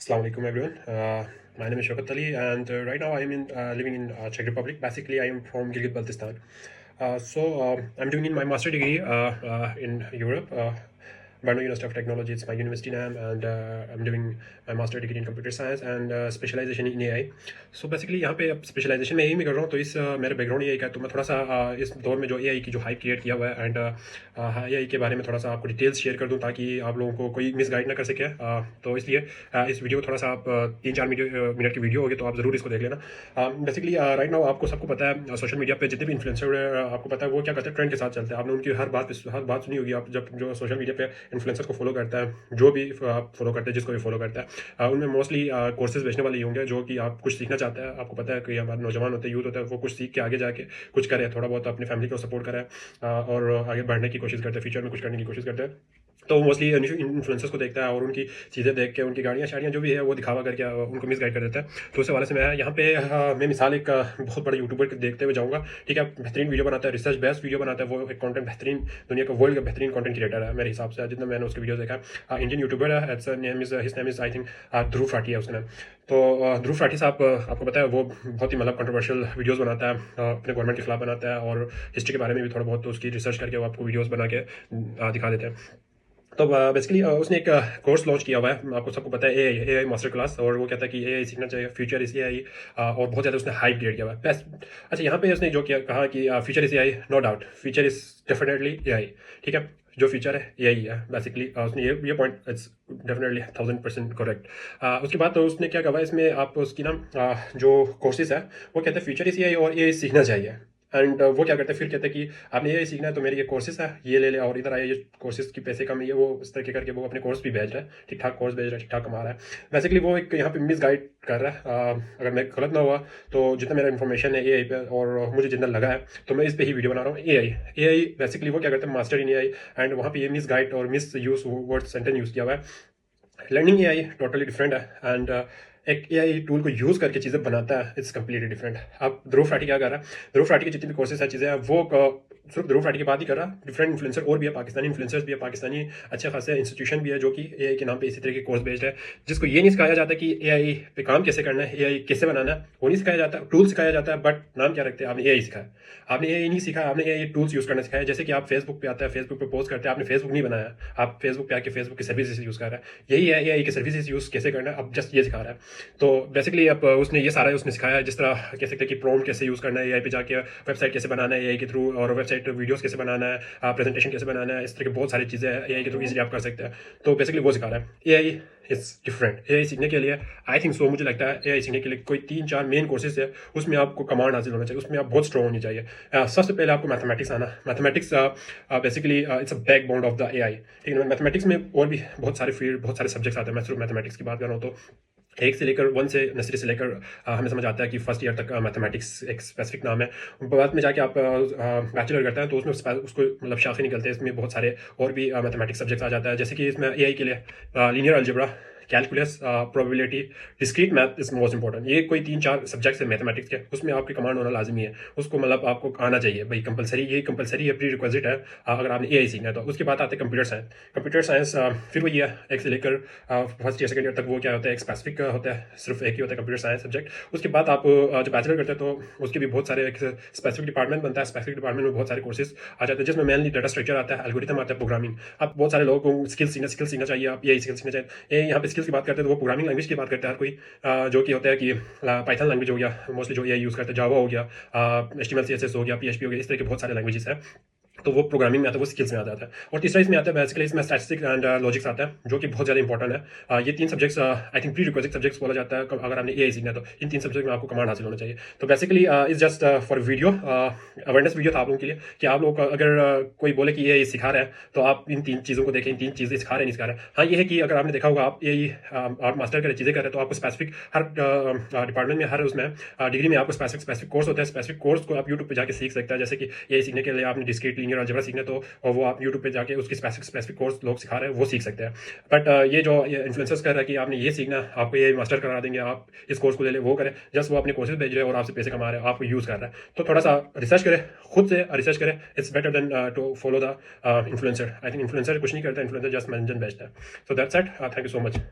Assalamu alaikum everyone. My name is Shaukat Ali, and right now I am living in Czech Republic. Basically, I am from Gilgit-Baltistan. I'm doing in my master degree in Europe. Brno University of Technology, it's my university name, and I'm doing my master degree in computer science and specialization in AI. So basically यहाँ पे अब specialisation में यही मैं कर रहा हूँ, तो इस मेरा बैकग्राउंड AI का है, तो मैं थोड़ा सा इस दौर में जो AI की जो हाइप क्रिएट किया हुआ है एंड AI के बारे में थोड़ा सा आपको डिटेल्स शेयर कर दूँ ताकि आप लोगों को कोई मिसगाइड ना कर सके। तो इसलिए इस वीडियो थोड़ा सा आप 3-4 मिनट की वीडियो होगी, तो आप ज़रूर इसको देख लेना। बेसिकली राइट नाउ आपको सबको पता है सोशल मीडिया पे जितने भी इन्फ्लुएंसर आपको पता है वो क्या करते हैं, ट्रेंड के साथ चलते हैं। आपने उनकी हर बात सुनी होगी। आप जब जो सोशल मीडिया पे इन्फ्लुएंसर को फॉलो करता है, जो भी आप फॉलो करते हैं, जिसको भी फॉलो करता है, उनमें मोस्टली कोर्सेज बेचने वाले ही होंगे जो कि आप कुछ सीखना चाहते हैं। आपको पता है कि हमारे नौजवान होते हैं, यूथ होता है, वो कुछ सीख के आगे जाके कुछ करे, थोड़ा बहुत अपनी फैमिली को सपोर्ट करे और आगे बढ़ने की कोशिश करते हैं, फ्यूचर में कुछ करने की कोशिश करते हैं। तो मोस्टली इन्फ्लुएंसर्स को देखता है और उनकी चीज़ें देख के, उनकी गाड़ियाँ शाड़ियाँ जो भी है वो दिखावा करके उनको मिसगाइड कर देता है। तो उस हवाले से मैं यहाँ पे मैं मिसाल एक बहुत बड़ा यूट्यूबर के देखते हुए जाऊँगा। ठीक है, बेहतरीन वीडियो बनाता है, रिसर्च बेस्ड वीडियो बनाता है, वो एक कंटेंट बेहतरीन, दुनिया का वर्ल्ड का बेहतरीन कंटेंट क्रिएटर है मेरे हिसाब से, जितना मैंने उसके वीडियो देखा। इंडियन यूट्यूबर है, his name is I think Dhruv Rathee है उसका नाम। तो ध्रुव राठी साहब, आपको पता है वो बहुत ही मतलब कंट्रोवर्शियल वीडियोस बनाता है, अपने गवर्नमेंट के खिलाफ बनाता है और हिस्ट्री के बारे में भी थोड़ा बहुत उसकी रिसर्च करके वो आपको वीडियोस बना के दिखा देते हैं। तो बेसिकली उसने एक कोर्स लॉन्च किया हुआ है, आपको सबको पता है, ए आई मास्टर क्लास। और वो कहता है कि AI सीखना चाहिए, फ्यूचर इज AI, और बहुत ज़्यादा उसने हाइप क्रिएट किया हुआ है। बेस्ट अच्छा, यहाँ पे उसने जो किया कहा कि future is AI, no doubt future is definitely AI। ठीक है, जो फ्यूचर है AI है बेसिकली। उसने ये पॉइंट इट्स डेफिनेटली 1000% करेक्ट। उसके बाद तो उसने क्या कहा इसमें, आप उसकी ना जो कोर्सेज है वो कहते हैं फ्यूचर इज AI और AI सीखना चाहिए। एंड वो क्या करते हैं, फिर कहते हैं कि आपने ये सीखना है तो मेरे ये कोर्सेज है, ये ले ले और इधर आए, ये कोर्सेज की पैसे कम है, ये वो इस तरीके करके वो अपने कोर्स भी भेज रहा है, ठीक ठाक कोर्स भेज रहा है, ठीक ठाक कमा रहा है। बेसिकली वो एक यहाँ पे मिस गाइड कर रहा है। अगर मैं गलत ना हुआ तो जितना मेरा इन्फॉर्मेशन है AI पे और मुझे जितना लगा है, तो मैं इस पे ही वीडियो बना रहा हूँ। AI बेसिकली वो क्या करते हैं, मास्टर इन AI, एंड वहाँ पे ये मिस गाइड और miss use word sentence use किया हुआ है। लर्निंग AI टोटली डिफरेंट है एंड एक AI टूल को यूज़ करके चीज़ें बनाता है, इट्स कम्प्लीटली डिफरेंट। अब ध्रुव राठी क्या कर रहा है, ध्रुव राठी की जितनी भी कोर्सेज है, चीज़ें हैं, वो सिर्फ ध्रुव राठी की बात ही कर रहा। डिफरेंट इन्फ्लुएंसर और भी है, पाकिस्तानी इन्फ्लुएंसर्स भी है, पाकिस्तानी अच्छे खासे इंस्टीट्यूशन भी है जो कि AI के नाम पे इसी तरह के कोर्स भेज रहे हैं, जिसको ये नहीं सिखाया जाता कि AI पे काम कैसे करना है, AI कैसे बनाना है, वो नहीं सिखाया जाता। टूल सिखाया जाता है, बट नाम क्या रखते हैं, आपने AI सिखाया। आपने AI नहीं सीखा, आपने AI टूल्स यूज़ करना सिखाया। जैसे कि आप फेसबुक पे आता है, फेसबुक पे पोस्ट करते हैं, आपने फेसबुक नहीं बनाया, आप फेसबुक पे आके फेसबुक की सर्विसेज यूज़ कर रहा है। यही है AI की सर्विसेज यूज़ कैसे करना है, अब जस्ट ये सिखा रहा है। तो बेसिकली अब उसने ये सारा उसने सिखाया है, जिस तरह कह सकते हैं कि प्रॉम्प्ट कैसे यूज़ करना है AI पे जाके, वेबसाइट कैसे बनाना है AI के थ्रू, और वेबसाइट वीडियोस कैसे बनाना है, प्रेजेंटेशन कैसे बनाना है, इस तरह की बहुत सारी चीज़ें हैं AI के थ्रू इजीली आप कर सकते हैं। तो बेसिकली वो सिखा रहा है। AI it's different. AI सीखने के लिए आई थिंक सो, मुझे लगता है AI सीखने के लिए कोई 3-4 मेन कोर्सेज है, उसमें आपको कमांड हासिल होना चाहिए, उसमें आप बहुत स्ट्रॉन्ग होनी चाहिए। सबसे पहले आपको मैथमेटिक्स आना। Mathematics basically it's a back bone of the AI। ठीक है, मैथमेटिक्स में और भी बहुत सारे फील्ड, बहुत सारे सब्जेक्ट्स आते हैं। मैं सिर्फ मैथमेटिक्स की बात कर रहा हूँ तो एक से लेकर 1 से नर्सरी से लेकर हमें समझ आता है कि फर्स्ट ईयर तक मैथमेटिक्स एक स्पेसिफिक नाम है। बाद में जाके आप बैचलर करते हैं तो उसमें उसको मतलब शाखे निकलते हैं, इसमें बहुत सारे और भी मैथमेटिक्स सब्जेक्ट्स आ जाता है। जैसे कि इसमें AI के लिए linear algebra, calculus, probability, discrete math is most important. ये कोई 3-4 सब्जेक्ट्स है मैथमेटिक्स के, उसमें आपकी कमांड होना लाजमी है। उसको मतलब आपको आना चाहिए भाई, कंपलसरी, ये कंपलसरी है, प्री रिक्विजिट है अगर आपने AI सीखना है तो। उसके बाद आते हैं कंप्यूटर साइंस। कंप्यूटर साइंस फिर वही है, एक से लेकर फर्स्ट ईयर सेकंड ईयर तक वो क्या होता है, एक स्पेसिफिक होता है, सिर्फ एक ही होता है कंप्यूटर साइंस सब्जेक्ट। उसके बाद आप जब बैचलर करते हैं तो उसके भी बहुत सारे एक स्पेसिफिक डिपार्टमेंट बनता है। स्पेसिफिक डिपार्टमेंट में बहुत सारे कोर्सेज आ जाते हैं, जिसमें मेनली डाटा स्ट्रक्चर आता है, एल्गोरिथम आता है, प्रोग्रामिंग। अब बहुत सारे लोगों को स्किल सीखना चाहिए, आप AI स्किल सीखना चाहिए। यहाँ पे स्किल्स की बात करते हैं तो वो प्रोग्रामिंग लैंग्वेज की बात करता है हर कोई, जो कि होता है कि पाइथन लैंग्वेज हो गया मोस्टली जो AI यूज़ करता है, जावा हो गया, HTML CSS हो गया, PHP हो गया, इस तरह के बहुत सारे लैंग्वेजेस हैं। तो वो प्रोग्रामिंग में आता है, वो स्किल्स में आ जाता है। और तीसरा इसमें आता है बेसिकली, इसमें स्टैटिस्टिक्स एंड लॉजिक्स आता है, जो कि बहुत ज़्यादा इंपॉर्टेंट है। ये 3 subjects I think pre requisite subjects बोला जाता है अगर आपने AI सीखना है तो। इन 3 सब्जेक्ट में आपको कमांड हासिल होना चाहिए। तो basically is just for video awareness video था आप लोगों के लिए, कि आप लोग अगर कोई बोले कि AI सिखा रहा है तो आप इन 3 चीज़ों को देखें, इन 3 चीज़ें सिखा रहे हैं नहीं सिखा रहे हैं। हाँ, ये है कि अगर आपने देखा होगा, आप AI आप मास्टर करें, चीज़ें करें, तो आपको स्पेसिफिक हर डिपार्टमेंट में, हर उसमें डिग्री में आपको स्पेसिफिक कोर्स होता है। स्पेसिफिक कोर्स को आप यूट्यूब पे जाके सीख सकते हैं। जैसे कि AI सीखने के लिए आपने डिस्क्रीट, लीनियर अलजेब्रा सीखना है तो, और वो आप यूट्यूब पे जाके उसकी स्पेसिफिक कोर्स लोग सिखा रहे हैं, वो सीख सकते हैं। बट ये जो इन्फ्लुएंसर्स कर रहा है कि आपने ये सीखना, आपको ये मास्टर करा देंगे, आप इस कोर्स को ले ले, वो करें, जस्ट वो अपने कोर्सेज भेज रहे हैं और आपसे पैसे कमा रहे हैं, आपको यूज़ कर रहा है। तो थोड़ा सा रिसर्च करें, खुद से रिसर्च करें। It's better than to follow the influencer. I think influencer कुछ नहीं करता, इन्फ्लुएंसर जस्ट मैनेजमेंट बेचता है। So that's it, thank you so much.